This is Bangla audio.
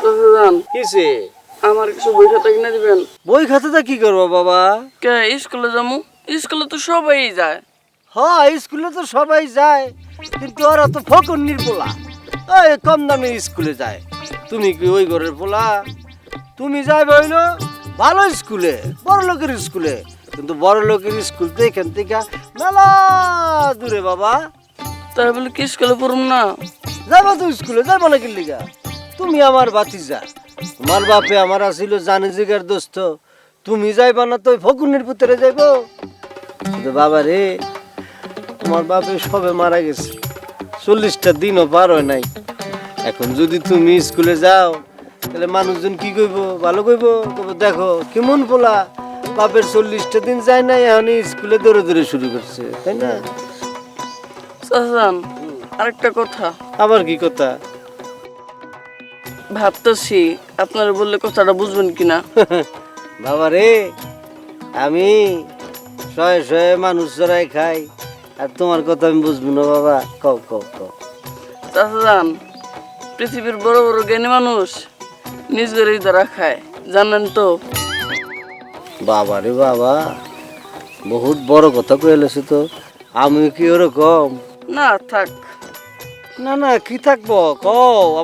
চাচাজান কিসে? আমার কিছু বই খাতা কিনে দিবেন? বই খাতাটা কি করবো বাবা? কে স্কুলে যাবো? স্কুলে তো সবাই যায়। হ্যাঁ, স্কুলে তো সবাই যায়, কিন্তু ওরা তো ফকন্নির পোলা, ওই কম দামে স্কুলে যায়। তুমি কি ওই ঘরের পোলা? তুমি যাইবে হইলো ভালো স্কুলে, বড় লোকের স্কুলে। কিন্তু বড় লোকের স্কুল তো এখান থেকে মেলা দূরে বাবা। তাই বলে কি স্কুলে পড়ুম না? যাবো তো স্কুলে, যাবো না কি লিগা? তুমি আমার ভাতিজা, তোমার বাপে আমার আসিল জানে জিগার দোস্ত। তুমি যাইবা না তো ফকুনের পুত্রে যাইবো? কিন্তু বাবা রে, তোমার বাপে সবে মারা গেছে, 40টা দিনও পার হয় নাই। এখন যদি তুমি স্কুলে যাও তাহলে মানুষজন কি কইব? ভালো কইব, কইব দেখো কেমন পোলা, বাপের 40টা দিন যায় নাই, এখন স্কুলে দৌড়ে দৌড়ে শুরু করছে, তাই না? চাচাজান আরেকটা কথা আবার কি কথা? ভাবতেছি আপনারা বললে কথাটা বুঝবেন কিনা। বাবা রে, আমি শয়ে শয়ে মানুষ চড়াই খাই, আর তোমার কথা আমি বুঝবো না বাবা? কও কও কও। চাচাজান পৃথিবীর বড় বড় জ্ঞানী মানুষ নিজেরই দ্বারা খায়, জানেন তো? বাবা রে বাবা, বহুত বড় কথা কইলেছে তো। আমি কি ওরকম? না থাক, না না, কি থাকবো কও,